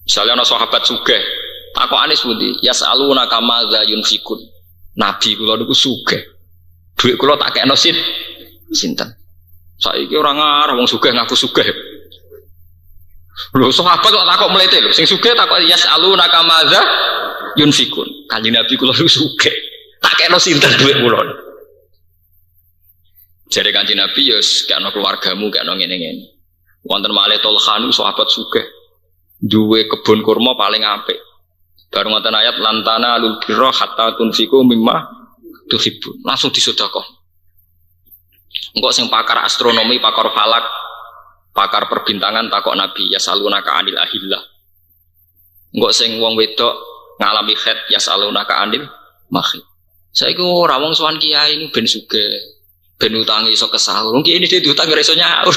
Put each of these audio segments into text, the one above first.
Misalnya ana sahabat sugih, takokane pundi? Yas'aluna kama za yunfikun. Nabi kula niku sugih. Duit kula tak kekno sinten. Saiki ora ngarep wong sugih ngaku sugih. Lho sahabat kok takok mlete lho, sing sugih takok yas'aluna kama za yunfikun. Kanjeng Nabi kula niku sugih. Tak kekno sinten duit kula. Jare Kanjeng Nabi ya kekno keluargamu, kekno ngene-ngene. Wonten malih Tolhan sahabat sugih. Duwe kebun kurma paling apik. Baru ngoten ayat lantana lul birra hatta tunfiku mimma tuhibbun. Langsung disedekah. Engko sing pakar astronomi, pakar falak, pakar perbintangan takok Nabi yasalunaka anil ahillah. Engko sing wong wedok ngalami haid yasalunaka anil mahid. Saiki ora wong sowan kiai ini ben sugih. Ben utange iso kesahur. Mungkin ini dia diutang ora iso nyaur.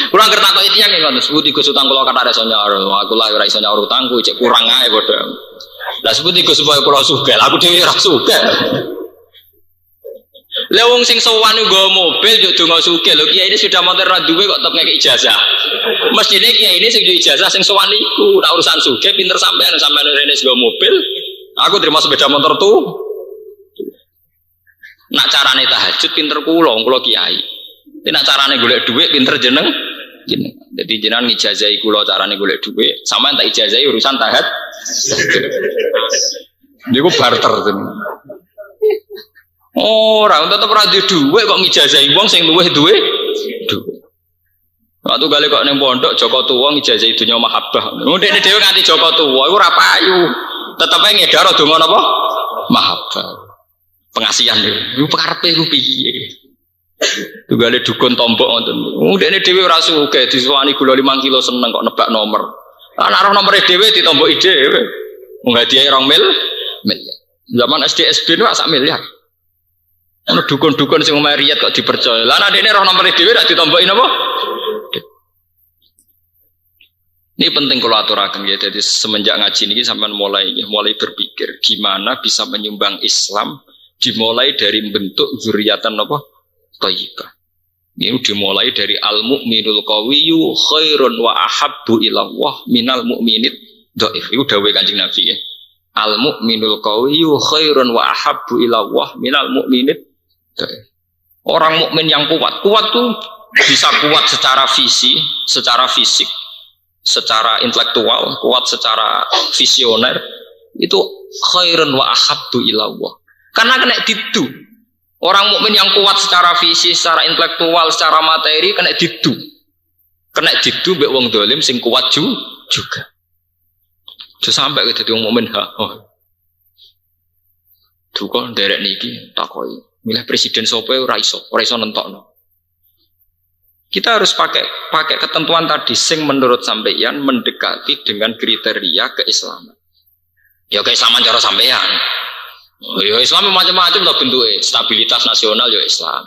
Kula ngerti takoki tiyang ngono, seputi Gus utang kula kata ora iso nyaur. Aku lah ora iso nyaur utangku, cek kurang ae padha. Lah seputi Gus supaya kula sugih, aku dhewe ora sugih. Lah wong sing sowan nggo mobil yo donga sugih lho, kiai ini sudah motor ra duwe kok tetep ngekek ijazah. Mestine kiai ini sing duwe ijazah sing sowan iku, nek urusan sugih pinter sampean rene nggo mobil. Aku terima sepeda motor tuh. Nak carane tahajud pinter kula kiai. Nak carane golek dhuwit pinter jeneng. Jadi jenengan ngijazahi kula carane golek dhuwit, sampean tak ijazahi urusan tahajud. Niku barter tenan. Ora tetep ora duwe dhuwit kok ngijazahi wong sing luwih duwe dhuwit. Waktu gale kok ning pondok Joko Tuwa ngijazahi dunya mahabbah. Ndekne dhewe nganti Joko Tuwa iku ora payu. Tetep ngedar donga napa? Mahabbah. Pengasihan itu pengarepe ku piye tunggale dukun tombok ngoten ndekne dhewe ora sugih disuwani gula 5 kilo seneng kok nebak nomor ana roh nomere dhewe ditomboki dhewe mung hadiah 2 miliar zaman SD SB nu sak miliar ana dukun-dukun sing omahe riyad kok dipercaya lah nek roh nomere dhewe rak ditomboki napa ini penting kalau aturaken ya jadi semenjak ngaji ini sampean mulai berpikir gimana bisa menyumbang Islam dimulai dari bentuk zuriatan apa? Thayyibah. Ini dimulai dari al-mu'minul qawiyyu khairun wa ahabbu ilallah minal mu'minid dhaif. Itu dawuh Kanjeng Nabi ya. Al-mu'minul qawiyyu khairun wa ahabbu ilallah minal mu'minid dhaif. Orang mukmin yang kuat tuh bisa kuat secara secara fisik, secara intelektual, kuat secara visioner. Itu khairun wa ahabbu ilallah. Karena kena didu. Orang mukmin yang kuat secara fisik, secara intelektual, secara materi kena didu. Kena didu mbek wong dolim sing kuat juga. Terus sampai ke dadi wong mukmin Duh kok nderek niki takoki. Milih presiden sapa ora iso nentokno. Kita harus pakai ketentuan tadi sing menurut sampeyan mendekati dengan kriteria keislaman. Ya keislaman cara sampeyan. Ya Islam macam-macam lah bentuknya, stabilitas nasional ya Islam,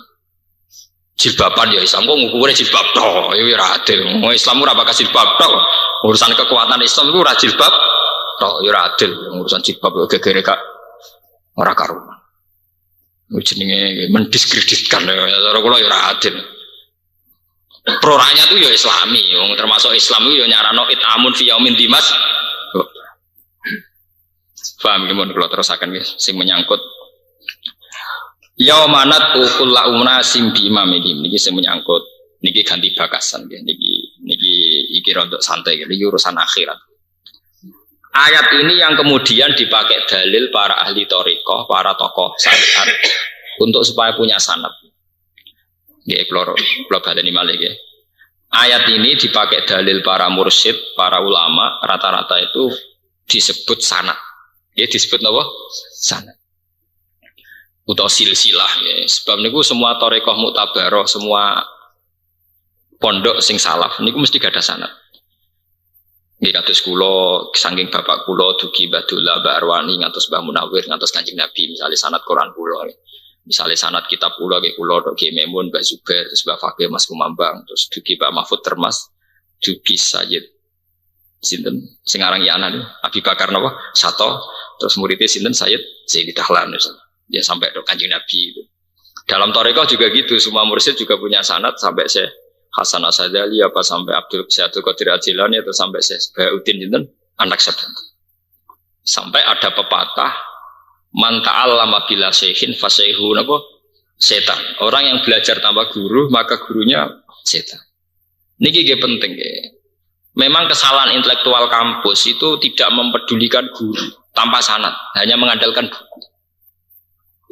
jilbaban ya Islam, kok ngukurnya jilbab toh, ya adil. Mau Islam ora bakal jilbab toh, urusan kekuatan Islam itu ora jilbab toh, ya adil. Urusan jilbab ya gegere kak, ora karuan. Jenenge mendiskreditkan ya, cara kula ya adil. Proranya tuh ya Islami, termasuk Islam itu ya nyarano itamun fi yaumin dimas. Paham gimana kalau terusakan guys, sing menyangkut yaumanat ukulla unasim bi imamihim niki sing menyangkut niki ganti bakasan ya niki rontok santai niki urusan akhirat. Ayat ini yang kemudian dipakai dalil para ahli thariqah, para tokoh syariat untuk supaya punya sanad. Nggih kula badani malih nggih. Ayat ini dipakai dalil para mursyid, para ulama rata-rata itu disebut sanad. Ya disebut apa? Sanad. Utawa silsilah ya. Sebab niku semua thariqah muktabarah, semua pondok sing salaf niku mesti gak ada sanad. Nggih kados kula saking bapak kula dugi Mbah Dola, Mbah Arwani ngantos Mbah Munawir ngantos Kanjeng Nabi, misalnya sanad Quran kula. Misalnya sanad kitab kula nggih kula Ki Memun, Mbah Zubair, terus Mbah Fakih Mas Kumambang, terus dugi Pak Mahfud Termas, dugi Sayyid sinten sing aran ya anak Abi Bakar napa Sato, terus muridnya sinten Sayyid Zaidi Dahlan ya sampai ke Kanjeng Nabi itu. Dalam thariqah juga gitu, semua mursyid juga punya sanad sampai Syekh Hasan Asadali apa sampai Abdul Qadir Al-Jilani atau sampai Syekh Bahauddin sinten anak setan. Sampai ada pepatah man ta'allama bila syekhin fasayhu napa setan. Orang yang belajar tanpa guru maka gurunya setan. Niki nggih penting nggih. Memang kesalahan intelektual kampus itu tidak mempedulikan guru tanpa sanad, hanya mengandalkan buku.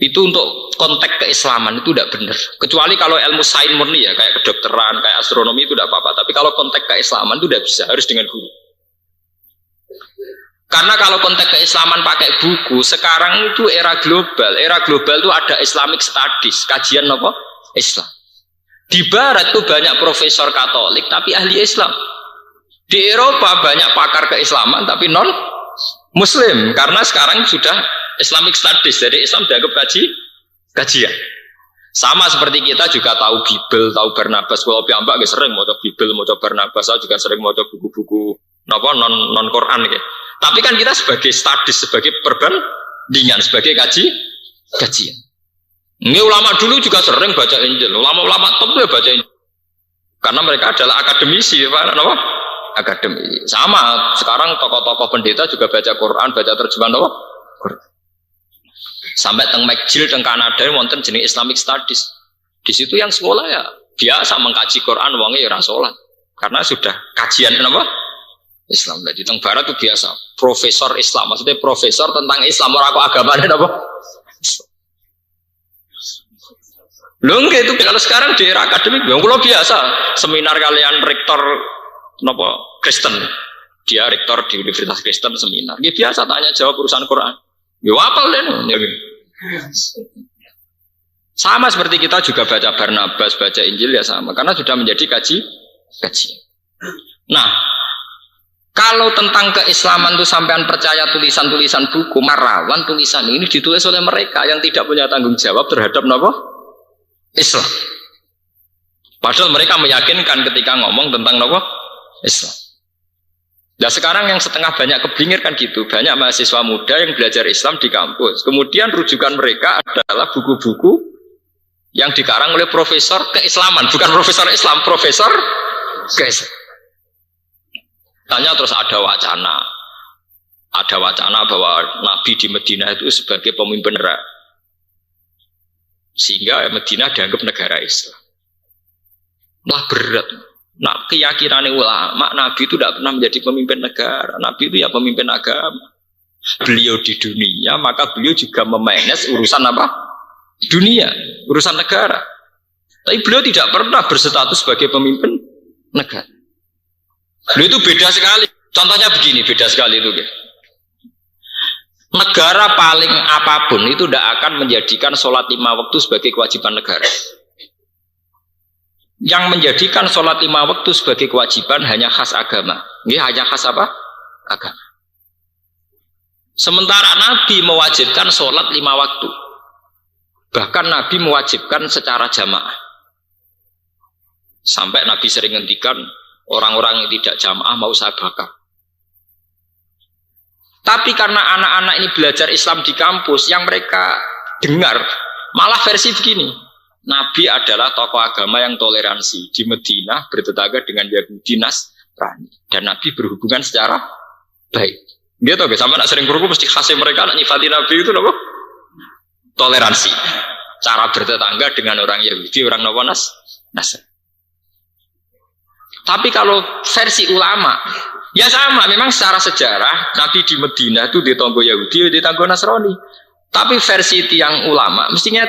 Itu untuk konteks keislaman itu tidak benar. Kecuali kalau ilmu sains murni ya, kayak kedokteran, kayak astronomi itu tidak apa-apa. Tapi kalau konteks keislaman itu tidak bisa, harus dengan guru. Karena kalau konteks keislaman pakai buku, sekarang itu era global. Era global itu ada Islamic Studies, kajian apa? Islam. Di Barat itu banyak profesor Katolik tapi ahli Islam. Di Eropa banyak pakar keislaman tapi non Muslim, karena sekarang sudah Islamic Studies, jadi Islam dianggap kajian. Sama seperti kita juga tahu Bible, tahu Barnabas. Kalau piyambak nggak sering mau Bible, mau Barnabas, saya juga sering mau buku-buku non Quran gitu. Tapi kan kita sebagai studies, sebagai perbandingan, sebagai kajian. Ini ulama dulu juga sering baca Injil, ulama-ulama top ya baca Injil, karena mereka adalah akademisi, apa? Akademi. Sama sekarang tokoh-tokoh pendeta juga baca Quran, baca terjemahan apa? Quran. Sampai teng McGill teng Kanada wonten jenis Islamic Studies. Di situ yang sekolah ya biasa mengkaji Quran wonge ya ora salat. Karena sudah kajian apa? Islam. Jadi teng Barat itu biasa. Profesor Islam, maksudnya profesor tentang Islam, ora kok agamane apa? Lho nggih itu kalau sekarang di era akademik yang kula biasa seminar kalian rektor napa Kristen, dia rektor di Universitas Kristen seminar. Dia biasa tanya jawab urusan Quran. Ya apal deh. Sama seperti kita juga baca Barnabas, baca Injil ya sama, karena sudah menjadi kaji. Nah, kalau tentang keislaman itu sampean percaya tulisan-tulisan buku, marawan tulisan ini ditulis oleh mereka yang tidak punya tanggung jawab terhadap napa? Islam. Padahal mereka meyakinkan ketika ngomong tentang napa? Islam. Nah sekarang yang setengah banyak keblinger kan gitu, banyak mahasiswa muda yang belajar Islam di kampus. Kemudian rujukan mereka adalah buku-buku yang dikarang oleh profesor keislaman, bukan profesor Islam, profesor keislaman. Tanya terus ada wacana bahwa Nabi di Madinah itu sebagai pemimpin negara, sehingga Madinah dianggap negara Islam. Lah berat. Nah, keyakinan ulama Nabi itu tidak pernah menjadi pemimpin negara. Nabi itu ya pemimpin agama. Beliau di dunia, maka beliau juga memanage urusan apa? Dunia, urusan negara. Tapi beliau tidak pernah berstatus sebagai pemimpin negara. Beliau itu beda sekali. Contohnya begini, beda sekali itu. Negara paling apapun itu tidak akan menjadikan sholat 5 waktu sebagai kewajiban negara. Yang menjadikan sholat 5 waktu sebagai kewajiban hanya khas agama. Ini hanya khas apa? Agama. Sementara Nabi mewajibkan sholat 5 waktu. Bahkan Nabi mewajibkan secara jamaah. Sampai Nabi sering ngendikan orang-orang yang tidak jamaah mau saya bakar. Tapi karena anak-anak ini belajar Islam di kampus, yang mereka dengar malah versi begini. Nabi adalah tokoh agama yang toleransi. Di Madinah bertetangga dengan Yahudi Nasrani, dan Nabi berhubungan secara baik. Dia tahu sampai nak sering berhubung mesti khasnya mereka nak nyifati Nabi itu apa? Toleransi. Cara bertetangga dengan orang Yahudi, orang Nasrani. Tapi kalau versi ulama, ya sama. Memang secara sejarah Nabi di Madinah itu ditanggo Yahudi, ditanggo Nasrani. Tapi versi tiang ulama mestinya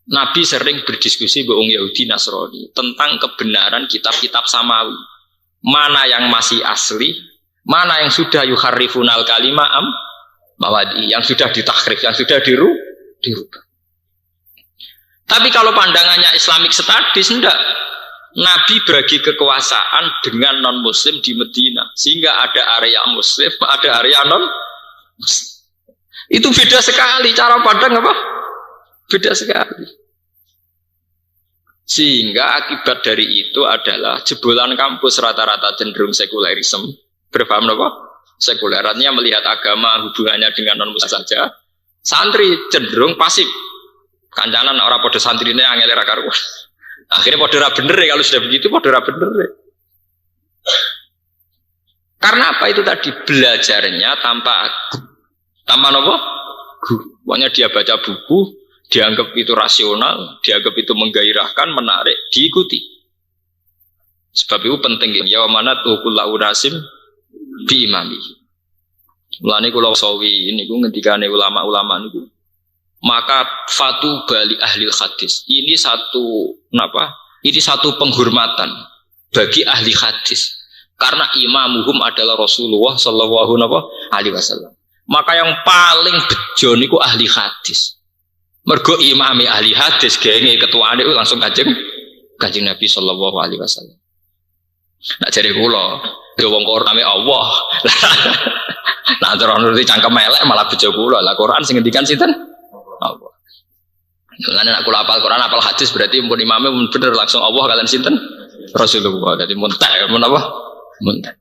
Nabi sering berdiskusi dengan Yahudi Nasrani tentang kebenaran kitab-kitab samawi. Mana yang masih asli, mana yang sudah yuharrifunal kalimah mawadi, yang sudah ditahrif, yang sudah dirubah. Tapi kalau pandangannya Islamic Studies, enggak. Nabi bagi kekuasaan dengan non-muslim di Madinah, sehingga ada area muslim, ada area non-muslim. Itu beda sekali cara pandang apa? Beda sekali. Sehingga akibat dari itu adalah jebolan kampus rata-rata cenderung sekulerisme. Berpaham apa? Sekulerannya melihat agama hubungannya dengan non-muslim saja. Santri cenderung pasif. Kancanan orang pada santrine angel ra karuan. Akhirnya pada ra bener ya, kalau sudah begitu pada ra bener. Karena apa itu tadi belajarnya tanpa apa? Pokoknya dia baca buku, dianggap itu rasional, dianggap itu menggairahkan, menarik, diikuti. Sebab itu penting ya mana tuh kullu nasim bi imami. Mulane kula sawi niku ngendikane ulama-ulama niku. Maka fatu bali ahli hadis. Ini satu Ini satu penghormatan bagi ahli hadis. Karena imamuhum adalah Rasulullah sallallahu alaihi wasallam. Maka yang paling bejo niku ahli hadis. Mergo imami ahli hadis genge ketuane langsung Kanjeng Nabi sallallahu alaihi wasallam. Nak jare kula, yo wong Qur'ane Allah. Nah, terus nuruti cangkem elek malah bejo kula. Lah Quran sing ngendikan sinten? Allah. Lan nek kula hafal Quran, hafal hadis berarti mun imame mun bener langsung Allah kalian sinten? Rasulullah. Dadi muntak menapa? Muntak.